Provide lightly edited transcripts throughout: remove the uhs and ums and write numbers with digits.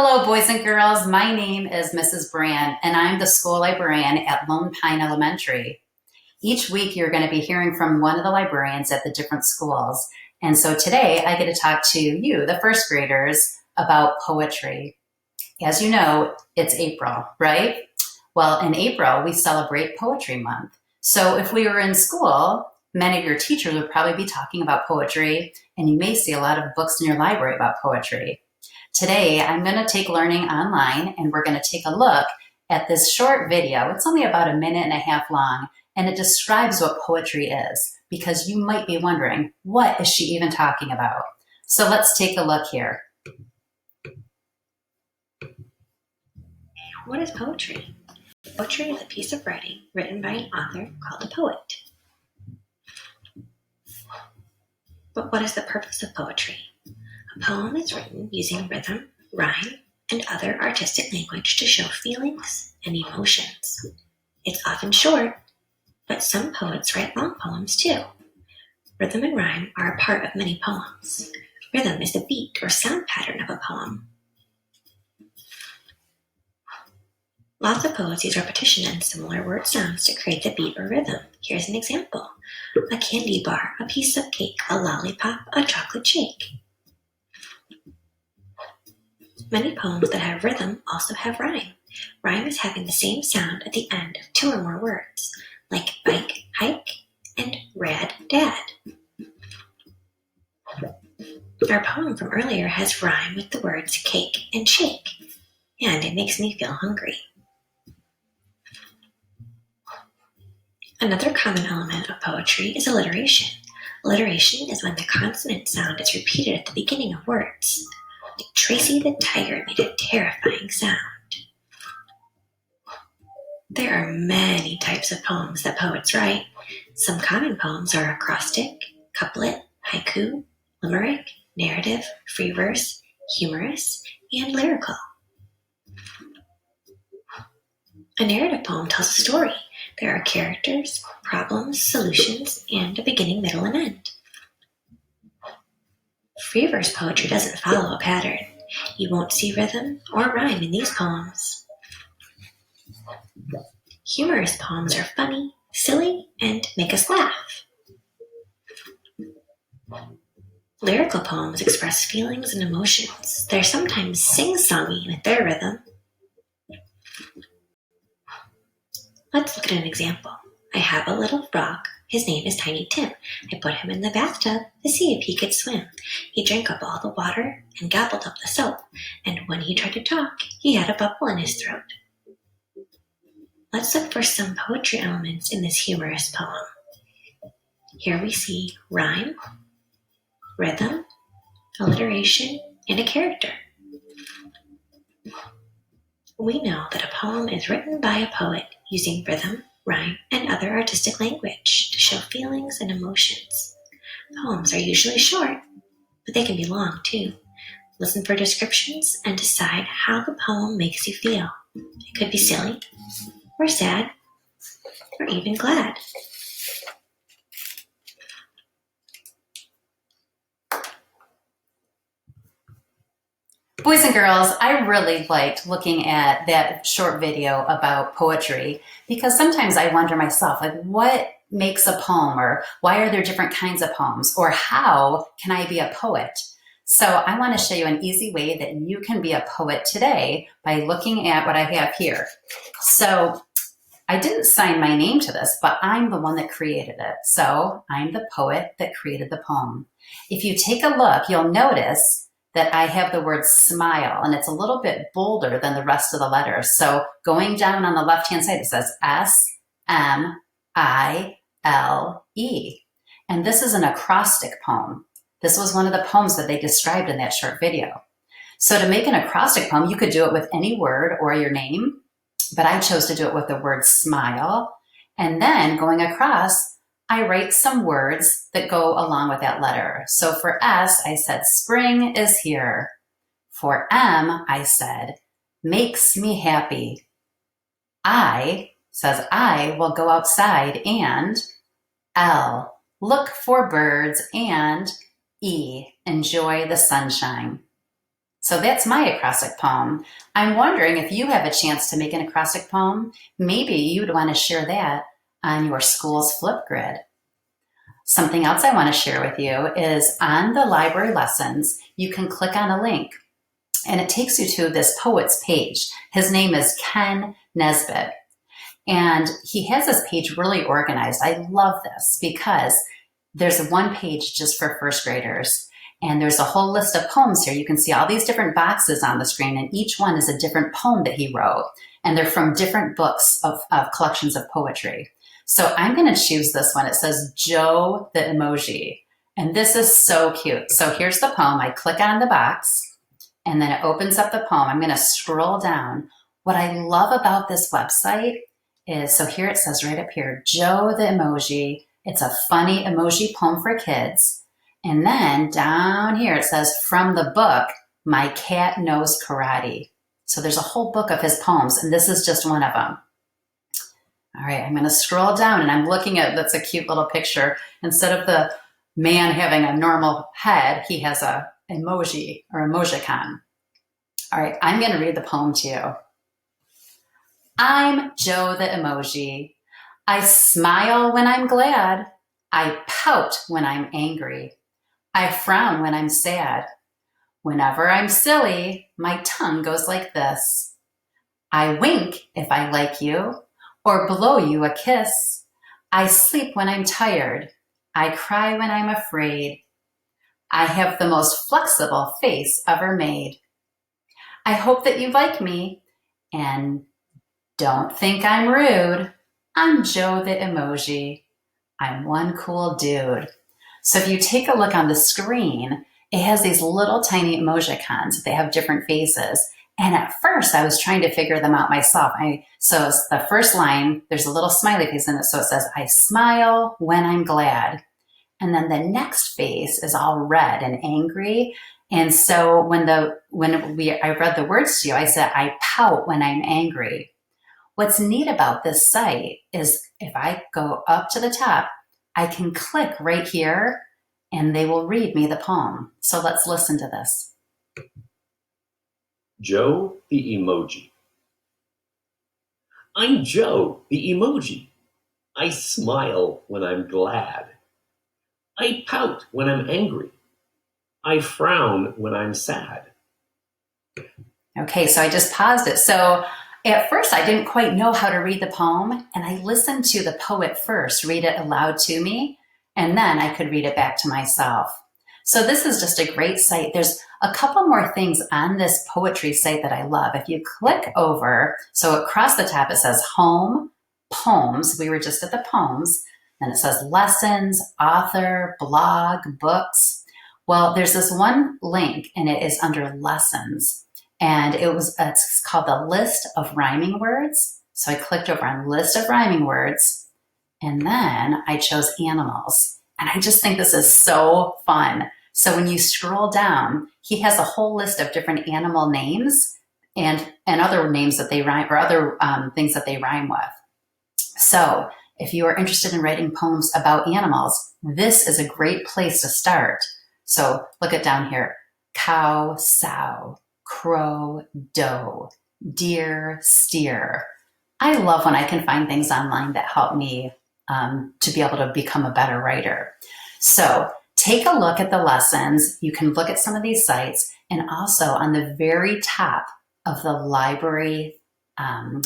Hello, boys and girls. My name is Mrs. Brand, and I'm the school librarian at Lone Pine Elementary. Each week, you're going to be hearing from one of the librarians at the different schools. And so today, I get to talk to you, the first graders, about poetry. As you know, it's April, right? Well, in April, we celebrate Poetry Month. So if we were in school, many of your teachers would probably be talking about poetry, and you may see a lot of books in your library about poetry. Today, I'm going to take learning online, and we're going to take a look at this short video. It's only about a minute and a half long, and it describes what poetry is, because you might be wondering, what is she even talking about? So let's take a look here. What is poetry? Poetry is a piece of writing written by an author called a poet. But what is the purpose of poetry? A poem is written using rhythm, rhyme, and other artistic language to show feelings and emotions. It's often short, but some poets write long poems too. Rhythm and rhyme are a part of many poems. Rhythm is the beat or sound pattern of a poem. Lots of poets use repetition and similar word sounds to create the beat or rhythm. Here's an example. A candy bar, a piece of cake, a lollipop, a chocolate shake. Many poems that have rhythm also have rhyme. Rhyme is having the same sound at the end of two or more words, like bike, hike, and rad, dad. Our poem from earlier has rhyme with the words cake and shake, and it makes me feel hungry. Another common element of poetry is alliteration. Alliteration is when the consonant sound is repeated at the beginning of words. Like Tracy the tiger made a terrifying sound. There are many types of poems that poets write. Some common poems are acrostic, couplet, haiku, limerick, narrative, free verse, humorous, and lyrical. A narrative poem tells a story. There are characters, problems, solutions, and a beginning, middle, and end. Free verse poetry doesn't follow a pattern. You won't see rhythm or rhyme in these poems. Humorous poems are funny, silly, and make us laugh. Lyrical poems express feelings and emotions. They're sometimes sing-songy with their rhythm. Let's look at an example. I have a little frog. His name is Tiny Tim. I put him in the bathtub to see if he could swim. He drank up all the water and gobbled up the soap. And when he tried to talk, he had a bubble in his throat. Let's look for some poetry elements in this humorous poem. Here we see rhyme, rhythm, alliteration, and a character. We know that a poem is written by a poet using rhythm, rhyme, and other artistic language to show feelings and emotions. Poems are usually short, but they can be long too. Listen for descriptions and decide how the poem makes you feel. It could be silly, or sad, or even glad. Boys and girls, I really liked looking at that short video about poetry, because sometimes I wonder myself, like, what makes a poem, or why are there different kinds of poems, or how can I be a poet? So I want to show you an easy way that you can be a poet today by looking at what I have here. So I didn't sign my name to this, but I'm the one that created it. So I'm the poet that created the poem. If you take a look, you'll notice that I have the word smile, and it's a little bit bolder than the rest of the letters. So going down on the left-hand side, it says S-M-I-L-E. And this is an acrostic poem. This was one of the poems that they described in that short video. So to make an acrostic poem, you could do it with any word or your name, but I chose to do it with the word smile. And then going across, I write some words that go along with that letter. So for S, I said, spring is here. For M, I said, makes me happy. I says, I will go outside, and L, look for birds, and E, enjoy the sunshine. So that's my acrostic poem. I'm wondering if you have a chance to make an acrostic poem, maybe you'd want to share that on your school's Flipgrid. Something else I want to share with you is on the library lessons, you can click on a link and it takes you to this poet's page. His name is Ken Nesbitt. And he has this page really organized. I love this because there's one page just for first graders. And there's a whole list of poems here. You can see all these different boxes on the screen, and each one is a different poem that he wrote. And they're from different books of collections of poetry. So I'm going to choose this one. It says Joe the Emoji. And this is so cute. So here's the poem. I click on the box, and then it opens up the poem. I'm going to scroll down. What I love about this website is, so here it says right up here, Joe the Emoji. It's a funny emoji poem for kids. And then down here it says, from the book, My Cat Knows Karate. So there's a whole book of his poems, and this is just one of them. All right, I'm going to scroll down, and I'm looking at, that's a cute little picture. Instead of the man having a normal head, he has a emoji or emojicon. All right, I'm going to read the poem to you. I'm Joe the Emoji. I smile when I'm glad. I pout when I'm angry. I frown when I'm sad. Whenever I'm silly, my tongue goes like this. I wink if I like you, or blow you a kiss. I sleep when I'm tired. I cry when I'm afraid. I have the most flexible face ever made. I hope that you like me, and don't think I'm rude. I'm Joe the Emoji. I'm one cool dude. So if you take a look on the screen, it has these little tiny emojicons. They have different faces. And at first I was trying to figure them out myself. So it's the first line, there's a little smiley face in it. So it says, I smile when I'm glad. And then the next face is all red and angry. And so when I read the words to you, I said, I pout when I'm angry. What's neat about this site is if I go up to the top, I can click right here and they will read me the poem. So let's listen to this. Joe the Emoji. I'm Joe the Emoji. I smile when I'm glad. I pout when I'm angry. I frown when I'm sad. Okay, so I just paused it. So at first I didn't quite know how to read the poem, and I listened to the poet first read it aloud to me, and then I could read it back to myself. So this is just a great site. There's a couple more things on this poetry site that I love. If you click over, so across the top it says Home, Poems. We were just at the poems. Then it says Lessons, Author, Blog, Books. Well, there's this one link, and it is under Lessons. And it's called the List of Rhyming Words. So I clicked over on List of Rhyming Words, and then I chose Animals. And I just think this is so fun. So when you scroll down, he has a whole list of different animal names and other names that they rhyme, or other things that they rhyme with. So if you are interested in writing poems about animals, this is a great place to start. So look at down here, cow, sow, crow, doe, deer, steer. I love when I can find things online that help me to be able to become a better writer. So take a look at the lessons. You can look at some of these sites, and also on the very top of the library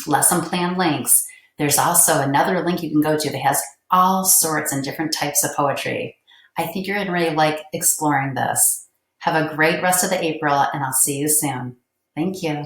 lesson plan links, there's also another link you can go to that has all sorts and different types of poetry. I think you're going to really like exploring this. Have a great rest of the April, and I'll see you soon. Thank you.